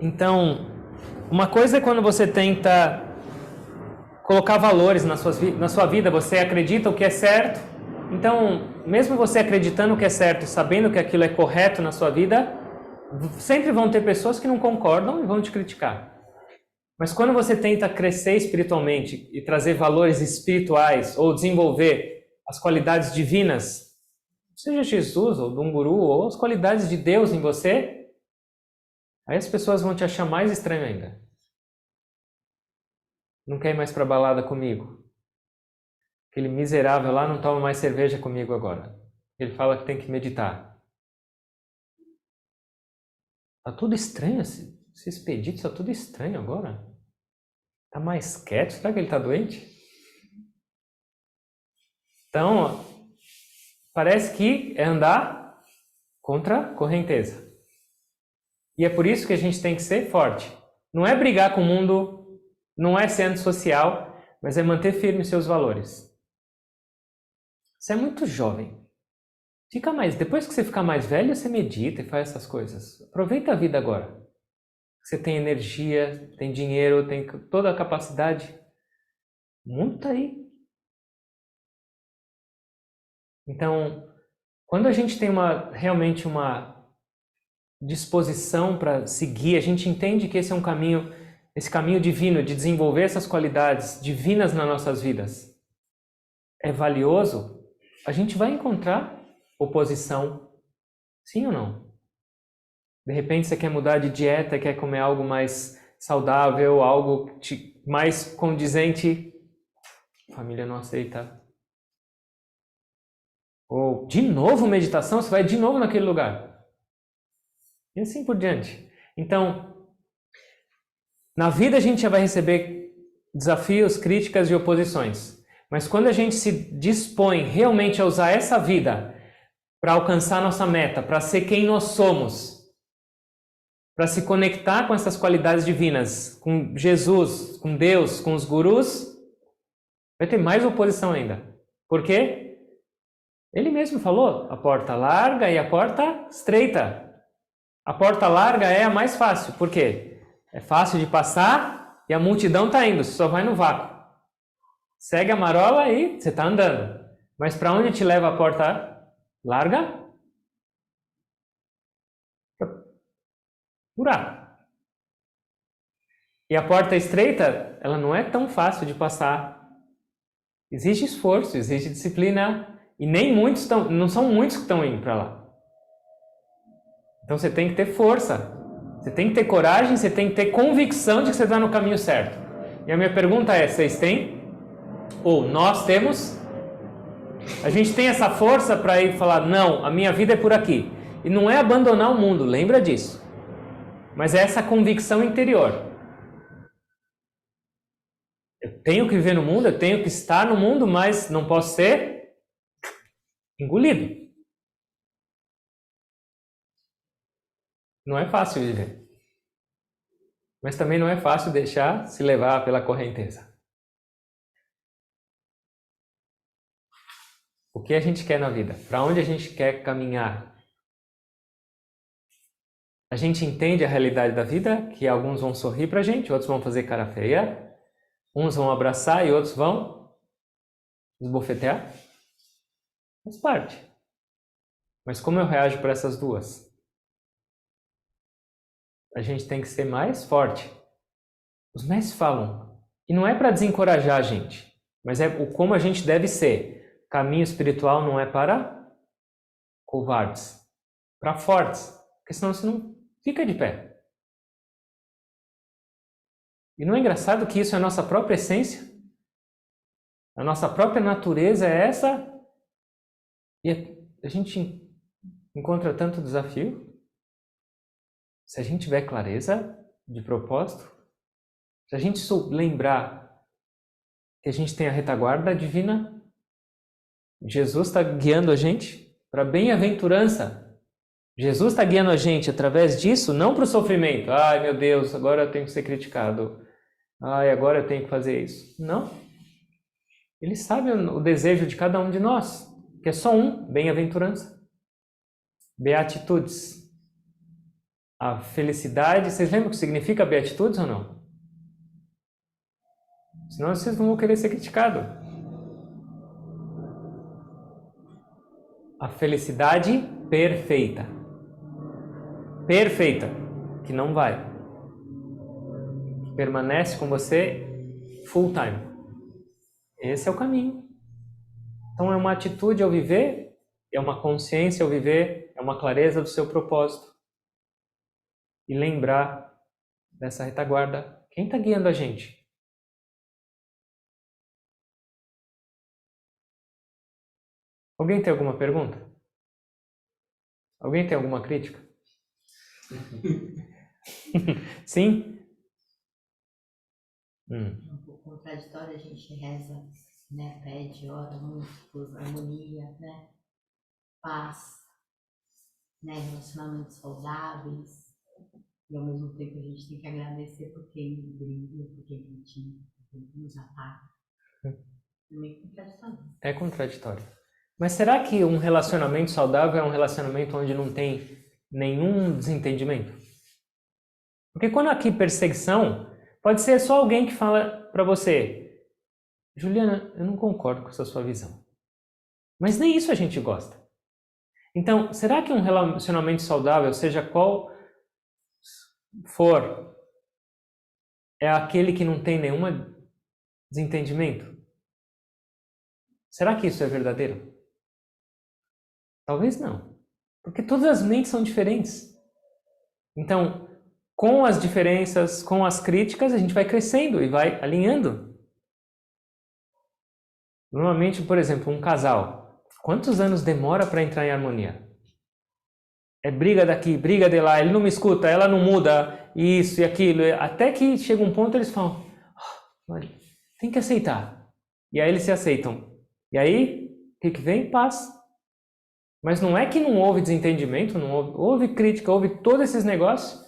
Então, uma coisa é quando você tenta colocar valores na sua vida, você acredita o que é certo. Então, mesmo você acreditando o que é certo e sabendo que aquilo é correto na sua vida, sempre vão ter pessoas que não concordam e vão te criticar. Mas quando você tenta crescer espiritualmente e trazer valores espirituais ou desenvolver as qualidades divinas, seja Jesus ou de um guru ou as qualidades de Deus em você, aí as pessoas vão te achar mais estranho ainda. Não quer ir mais para balada comigo? Aquele miserável lá não toma mais cerveja comigo agora. Ele fala que tem que meditar. Tá tudo estranho, esse expedito tá tudo estranho agora. Tá mais quieto, será que ele tá doente? Então, parece que é andar contra a correnteza. E é por isso que a gente tem que ser forte. Não é brigar com o mundo, não é ser antissocial, mas é manter firme seus valores. Você é muito jovem. Depois que você ficar mais velho, você medita e faz essas coisas. Aproveita a vida agora. Você tem energia, tem dinheiro, tem toda a capacidade. O mundo está aí. Então, quando a gente tem realmente uma disposição para seguir, a gente entende que esse é esse caminho divino de desenvolver essas qualidades divinas nas nossas vidas é valioso, a gente vai encontrar oposição, sim ou não? De repente você quer mudar de dieta, quer comer algo mais saudável, algo mais condizente, a família não aceita. Ou, de novo meditação? Você vai de novo naquele lugar. E assim por diante. Então, na vida a gente já vai receber desafios, críticas e oposições. Mas quando a gente se dispõe realmente a usar essa vida para alcançar nossa meta, para ser quem nós somos, para se conectar com essas qualidades divinas, com Jesus, com Deus, com os gurus, vai ter mais oposição ainda. Por quê? Ele mesmo falou, a porta larga e a porta estreita. A porta larga é a mais fácil. Por quê? É fácil de passar e a multidão está indo, você só vai no vácuo. Segue a marola e você está andando. Mas para onde te leva a porta larga? Buraco. E a porta estreita, ela não é tão fácil de passar. Exige esforço, exige disciplina. E nem muitos estão, não são muitos que estão indo para lá. Então você tem que ter força. Você tem que ter coragem, você tem que ter convicção de que você está no caminho certo. E a minha pergunta é, vocês têm? Ou nós temos? A gente tem essa força para ir falar, não, a minha vida é por aqui. E não é abandonar o mundo, lembra disso. Mas é essa convicção interior. Eu tenho que viver no mundo, eu tenho que estar no mundo, mas não posso ser engolido. Não é fácil viver. Mas também não é fácil deixar se levar pela correnteza. O que a gente quer na vida? Para onde a gente quer caminhar? A gente entende a realidade da vida, que alguns vão sorrir pra gente, outros vão fazer cara feia, uns vão abraçar e outros vão esbofetear. Faz parte. Mas como eu reajo para essas duas? A gente tem que ser mais forte. Os mestres falam, e não é para desencorajar a gente, mas é o como a gente deve ser. Caminho espiritual não é para covardes, para fortes, porque senão você não fica de pé. E não é engraçado que isso é a nossa própria essência? A nossa própria natureza é essa? E a gente encontra tanto desafio? Se a gente tiver clareza de propósito, se a gente lembrar que a gente tem a retaguarda divina, Jesus está guiando a gente para a bem-aventurança. Jesus está guiando a gente através disso, não para o sofrimento. Ai meu Deus, agora eu tenho que ser criticado. Ai, agora eu tenho que fazer isso. Não. Ele sabe o desejo de cada um de nós, que é só um, bem-aventurança. Beatitudes. A felicidade, vocês lembram o que significa beatitudes ou não? Senão vocês não vão querer ser criticados. A felicidade perfeita. Perfeita, que não vai. Permanece com você full time. Esse é o caminho. Então é uma atitude ao viver, é uma consciência ao viver, é uma clareza do seu propósito. E lembrar dessa retaguarda. Quem está guiando a gente? Alguém tem alguma pergunta? Alguém tem alguma crítica? Sim? Um pouco contraditório, a gente reza, né? Pede, ora muito por harmonia, né? Paz, né? Relacionamentos saudáveis. E ao mesmo tempo a gente tem que agradecer por quem briga, por quem critica, por quem nos ataca. É meio contraditório. É contraditório. Mas será que um relacionamento saudável é um relacionamento onde não tem nenhum desentendimento? Porque quando aqui perseguição, pode ser só alguém que fala para você, Juliana, eu não concordo com essa sua visão. Mas nem isso a gente gosta. Então, será que um relacionamento saudável, seja qual for, é aquele que não tem nenhum desentendimento? Será que isso é verdadeiro? Talvez não. Porque todas as mentes são diferentes. Então, com as diferenças, com as críticas, a gente vai crescendo e vai alinhando. Normalmente, por exemplo, um casal Quantos anos demora para entrar em harmonia? É briga daqui, briga de lá, ele não me escuta, ela não muda, isso e aquilo. Até que chega um ponto eles falam, olha, tem que aceitar. E aí eles se aceitam. E aí, o que vem? Paz. Mas não é que não houve desentendimento, não houve crítica, houve todos esses negócios.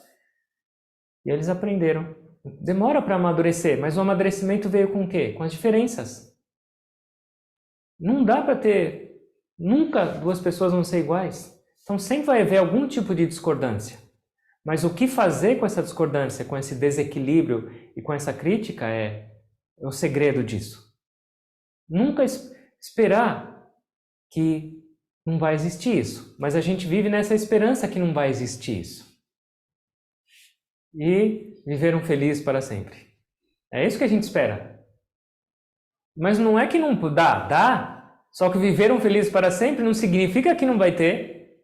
E eles aprenderam. Demora para amadurecer, mas o amadurecimento veio com o quê? Com as diferenças. Não dá para ter... Nunca duas pessoas vão ser iguais. Então sempre vai haver algum tipo de discordância. Mas o que fazer com essa discordância, com esse desequilíbrio e com essa crítica é o segredo disso. Nunca esperar que não vai existir isso. Mas a gente vive nessa esperança que não vai existir isso. E viveram felizes para sempre. É isso que a gente espera. Mas não é que não dá. Só que viveram felizes para sempre não significa que não vai ter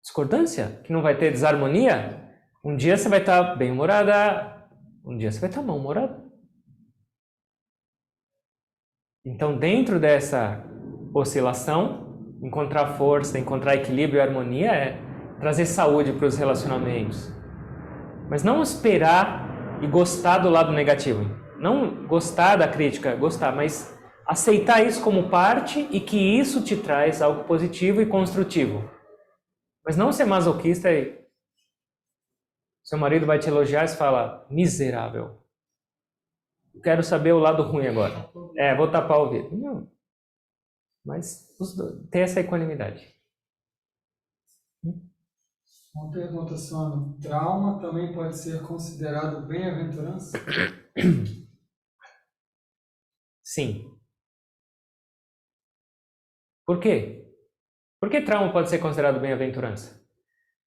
discordância, que não vai ter desarmonia. Um dia você vai estar bem-humorada, um dia você vai estar mal-humorada. Então, dentro dessa oscilação, encontrar força, encontrar equilíbrio e harmonia é trazer saúde para os relacionamentos. Mas não esperar e gostar do lado negativo. Não gostar da crítica, gostar, mas aceitar isso como parte e que isso te traz algo positivo e construtivo. Mas não ser masoquista e seu marido vai te elogiar e você fala, miserável. Quero saber o lado ruim agora. Vou tapar o ouvido. Não. Mas ter essa equanimidade. Uma pergunta, Sônia. Trauma também pode ser considerado bem-aventurança? Sim. Por quê? Por que trauma pode ser considerado bem-aventurança?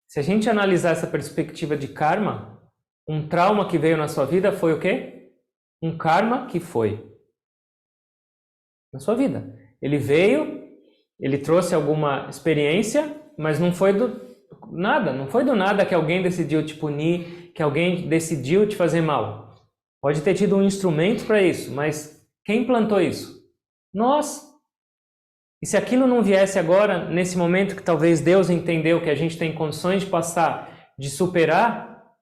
Se a gente analisar essa perspectiva de karma, um trauma que veio na sua vida foi o quê? Um karma que foi na sua vida. Ele veio, ele trouxe alguma experiência, mas não foi do nada que alguém decidiu te punir, que alguém decidiu te fazer mal. Pode ter tido um instrumento para isso, mas quem plantou isso? Nós. E se aquilo não viesse agora, nesse momento que talvez Deus entendeu que a gente tem condições de passar, de superar,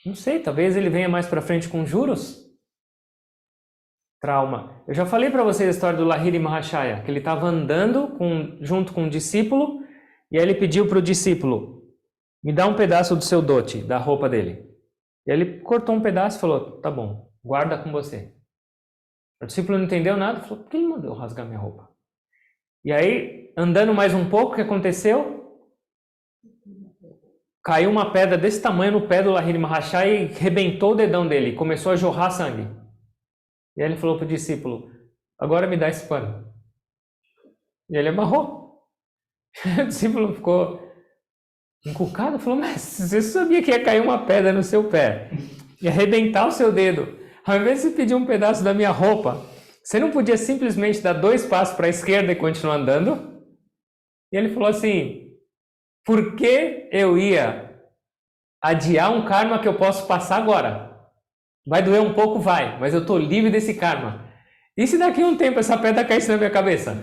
não sei, talvez ele venha mais para frente com juros? Trauma. Eu já falei para vocês a história do Lahiri Mahashaya, que ele estava andando junto com um discípulo, e aí ele pediu para o discípulo, me dá um pedaço do seu dote, da roupa dele. E aí ele cortou um pedaço e falou, tá bom, guarda com você. O discípulo não entendeu nada, falou, por que ele mandou rasgar minha roupa? E aí, andando mais um pouco, o que aconteceu? Caiu uma pedra desse tamanho no pé do Lahiri Mahashaya e rebentou o dedão dele, começou a jorrar sangue. E aí ele falou para o discípulo, agora me dá esse pano. E ele amarrou. O discípulo ficou encucado, falou, mas você sabia que ia cair uma pedra no seu pé, ia arrebentar o seu dedo. Ao invés de você pedir um pedaço da minha roupa, você não podia simplesmente dar 2 passos para a esquerda e continuar andando? E ele falou assim, por que eu ia adiar um karma que eu posso passar agora? Vai doer um pouco? Vai, mas eu estou livre desse karma. E se daqui a um tempo essa pedra caísse na minha cabeça?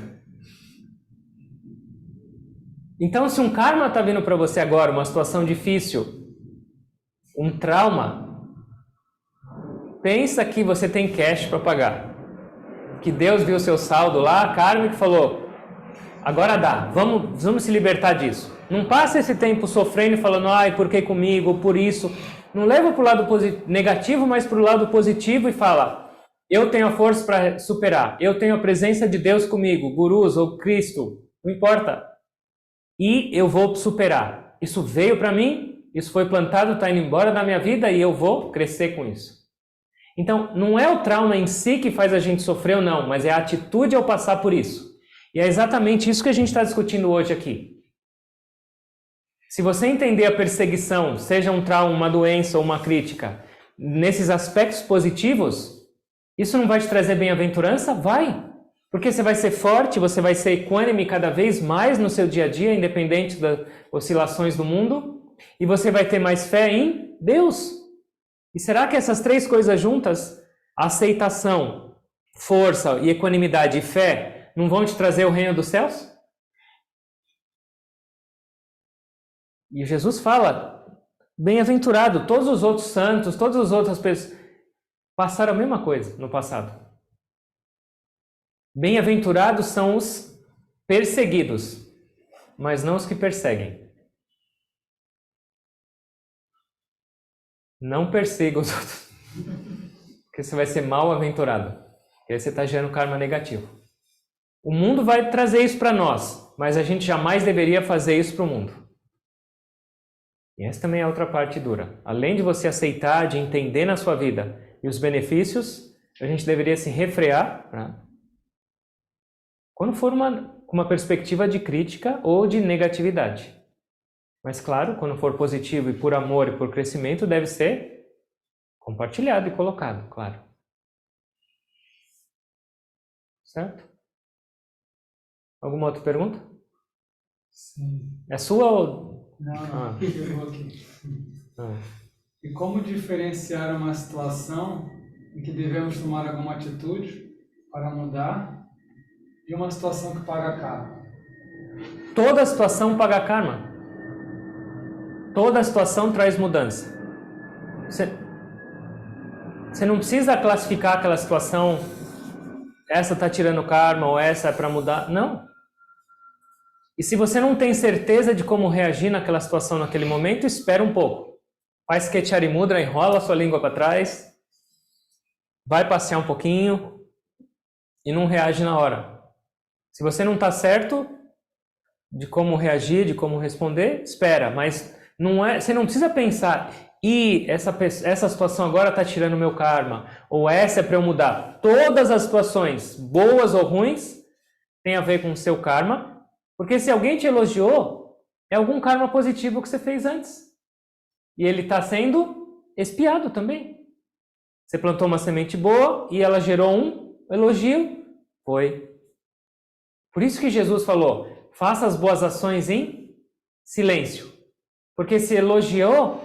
Então, se um karma está vindo para você agora, uma situação difícil, um trauma, pensa que você tem cash para pagar. Que Deus viu o seu saldo lá, kármico, e falou, agora dá, vamos se libertar disso. Não passa esse tempo sofrendo e falando, ai, por que comigo, por isso. Não leva para o lado negativo, mas para o lado positivo e fala, eu tenho a força para superar, eu tenho a presença de Deus comigo, gurus ou Cristo, não importa. E eu vou superar. Isso veio para mim, isso foi plantado, está indo embora da minha vida e eu vou crescer com isso. Então, não é o trauma em si que faz a gente sofrer ou não, mas é a atitude ao passar por isso. E é exatamente isso que a gente está discutindo hoje aqui. Se você entender a perseguição, seja um trauma, uma doença ou uma crítica, nesses aspectos positivos, isso não vai te trazer bem-aventurança? Vai! Porque você vai ser forte, você vai ser equânime cada vez mais no seu dia a dia, independente das oscilações do mundo, e você vai ter mais fé em Deus. E será que essas 3 coisas juntas, aceitação, força e equanimidade e fé, não vão te trazer o reino dos céus? E Jesus fala, bem-aventurado, todos os outros santos, todas as outras pessoas passaram a mesma coisa no passado. Bem-aventurados são os perseguidos, mas não os que perseguem. Não persiga os outros, porque você vai ser mal-aventurado. Porque aí você está gerando karma negativo. O mundo vai trazer isso para nós, mas a gente jamais deveria fazer isso para o mundo. E essa também é outra parte dura. Além de você aceitar, de entender na sua vida e os benefícios, a gente deveria se refrear, né? Quando for com uma perspectiva de crítica ou de negatividade. Mas claro, quando for positivo e por amor e por crescimento, deve ser compartilhado e colocado, claro. Certo? Alguma outra pergunta? Sim. É sua ou... Não, eu vou aqui. E como diferenciar uma situação em que devemos tomar alguma atitude para mudar e uma situação que paga karma? Toda situação paga karma. Toda situação traz mudança. Você não precisa classificar aquela situação, essa está tirando karma ou essa é para mudar. Não. E se você não tem certeza de como reagir naquela situação naquele momento, espera um pouco. Faz Ketchari Mudra, enrola a sua língua para trás, vai passear um pouquinho e não reage na hora. Se você não está certo de como reagir, de como responder, espera. Mas você não precisa pensar, essa situação agora está tirando o meu karma, ou essa é para eu mudar. Todas as situações, boas ou ruins, têm a ver com o seu karma. Porque se alguém te elogiou, é algum karma positivo que você fez antes. E ele está sendo expiado também. Você plantou uma semente boa e ela gerou um elogio. Foi. Por isso que Jesus falou, faça as boas ações em silêncio. Porque se elogiou,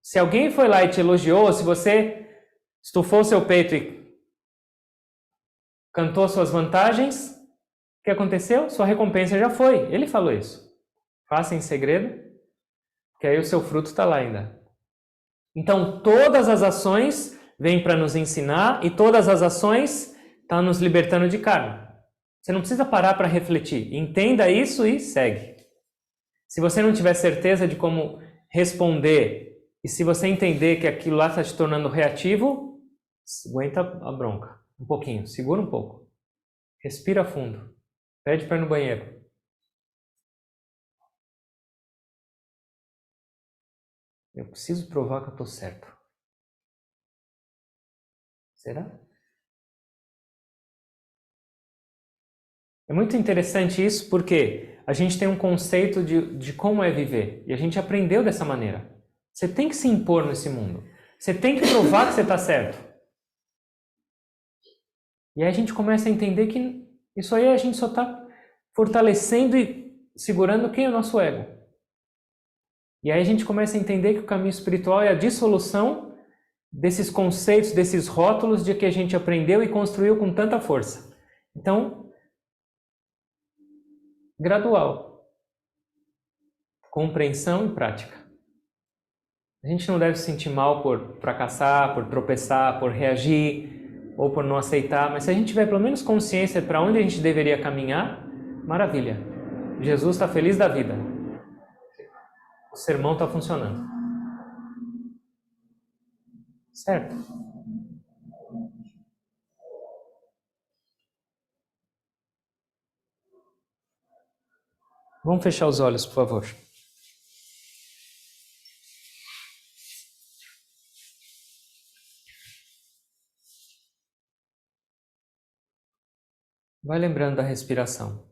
se alguém foi lá e te elogiou, se você estufou seu peito e cantou suas vantagens, o que aconteceu? Sua recompensa já foi. Ele falou isso. Faça em segredo, que aí o seu fruto está lá ainda. Então, todas as ações vêm para nos ensinar e todas as ações estão nos libertando de karma. Você não precisa parar para refletir. Entenda isso e segue. Se você não tiver certeza de como responder e se você entender que aquilo lá está te tornando reativo, aguenta a bronca. Um pouquinho, segura um pouco. Respira fundo. Pede para ir no banheiro. Eu preciso provar que eu estou certo. Será? É muito interessante isso porque a gente tem um conceito de como é viver. E a gente aprendeu dessa maneira. Você tem que se impor nesse mundo. Você tem que provar que você está certo. E aí a gente começa a entender que isso aí a gente só está fortalecendo e segurando quem é o nosso ego. E aí a gente começa a entender que o caminho espiritual é a dissolução desses conceitos, desses rótulos de que a gente aprendeu e construiu com tanta força. Então, gradual. Compreensão e prática. A gente não deve se sentir mal por fracassar, por tropeçar, por reagir ou por não aceitar, mas se a gente tiver pelo menos consciência para onde a gente deveria caminhar, maravilha. Jesus está feliz da vida. O sermão está funcionando. Certo? Vamos fechar os olhos, por favor. Vai lembrando da respiração.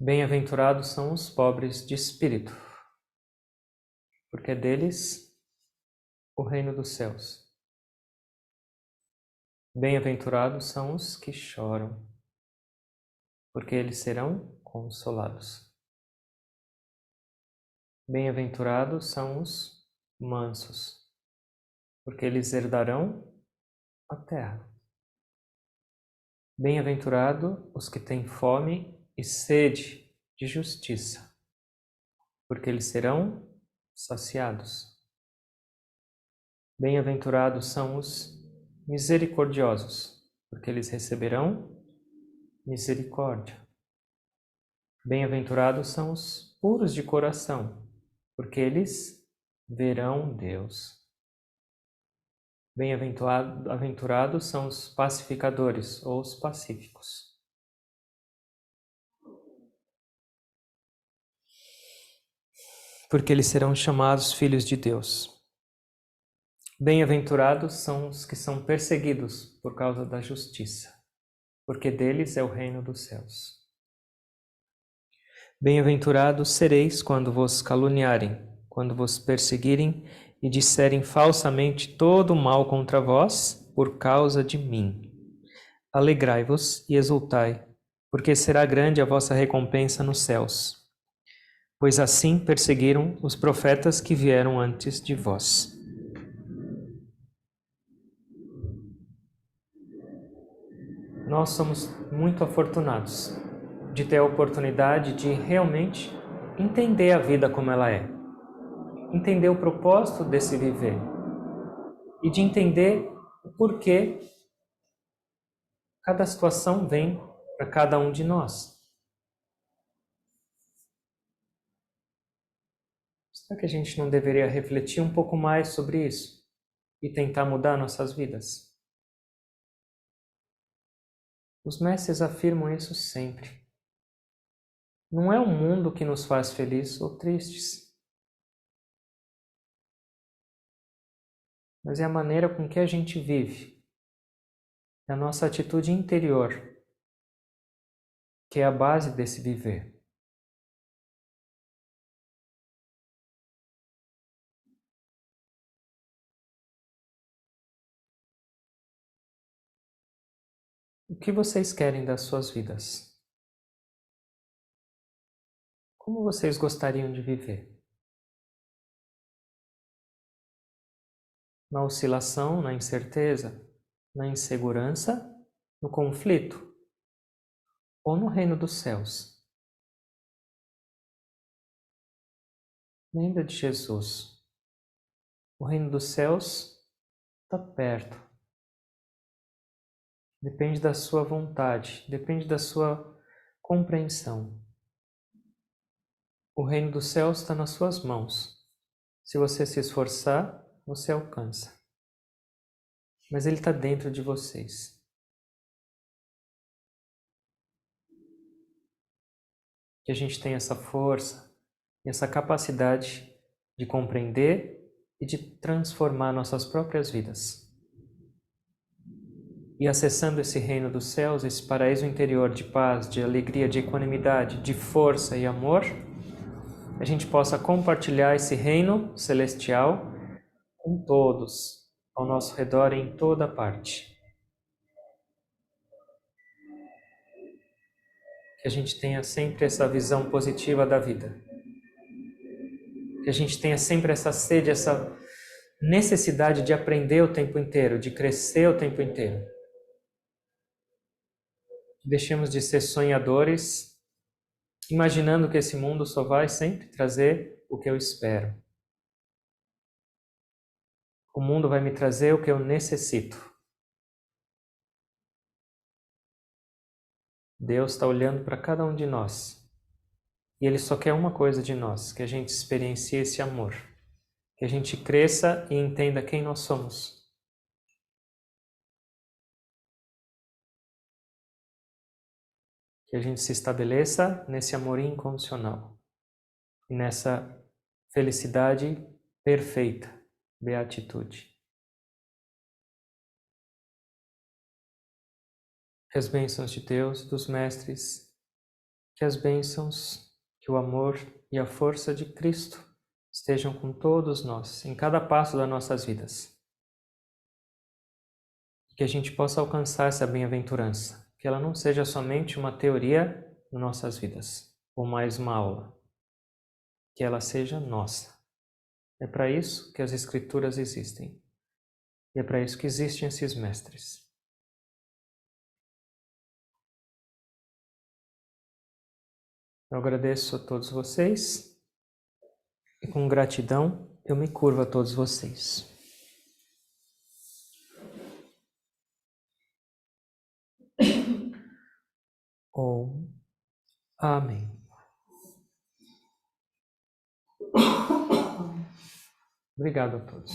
Bem-aventurados são os pobres de espírito, porque é deles o reino dos céus. Bem-aventurados são os que choram, porque eles serão consolados. Bem-aventurados são os mansos, porque eles herdarão a terra. Bem-aventurado os que têm fome e sede de justiça, porque eles serão saciados. Bem-aventurados são os misericordiosos, porque eles receberão misericórdia. Bem-aventurados são os puros de coração, porque eles verão Deus. Bem-aventurados são os pacificadores ou os pacíficos. Porque eles serão chamados filhos de Deus. Bem-aventurados são os que são perseguidos por causa da justiça, porque deles é o reino dos céus. Bem-aventurados sereis quando vos caluniarem, quando vos perseguirem e disserem falsamente todo o mal contra vós por causa de mim. Alegrai-vos e exultai, porque será grande a vossa recompensa nos céus. Pois assim perseguiram os profetas que vieram antes de vós. Nós somos muito afortunados de ter a oportunidade de realmente entender a vida como ela é. Entender o propósito desse viver. E de entender o porquê cada situação vem para cada um de nós. Será que a gente não deveria refletir um pouco mais sobre isso e tentar mudar nossas vidas? Os mestres afirmam isso sempre. Não é o mundo que nos faz felizes ou tristes, mas é a maneira com que a gente vive, é a nossa atitude interior, que é a base desse viver. O que vocês querem das suas vidas? Como vocês gostariam de viver? Na oscilação, na incerteza, na insegurança, no conflito? Ou no reino dos céus? Lembra de Jesus. O reino dos céus está perto. Depende da sua vontade, depende da sua compreensão. O reino dos céus está nas suas mãos. Se você se esforçar, você alcança. Mas ele está dentro de vocês. Que a gente tenha essa força e essa capacidade de compreender e de transformar nossas próprias vidas. E acessando esse reino dos céus, esse paraíso interior de paz, de alegria, de equanimidade, de força e amor, a gente possa compartilhar esse reino celestial com todos, ao nosso redor e em toda parte. Que a gente tenha sempre essa visão positiva da vida. Que a gente tenha sempre essa sede, essa necessidade de aprender o tempo inteiro, de crescer o tempo inteiro. Deixemos de ser sonhadores, imaginando que esse mundo só vai sempre trazer o que eu espero. O mundo vai me trazer o que eu necessito. Deus está olhando para cada um de nós. E Ele só quer uma coisa de nós, que a gente experiencie esse amor. Que a gente cresça e entenda quem nós somos. Que a gente se estabeleça nesse amor incondicional. E nessa felicidade perfeita, beatitude. Que as bênçãos de Deus, dos mestres, que as bênçãos, que o amor e a força de Cristo estejam com todos nós, em cada passo das nossas vidas. Que a gente possa alcançar essa bem-aventurança, que ela não seja somente uma teoria em nossas vidas, ou mais uma aula, que ela seja nossa. É para isso que as escrituras existem. E é para isso que existem esses mestres. Eu agradeço a todos vocês e com gratidão eu me curvo a todos vocês. Om. Amém. Obrigado a todos.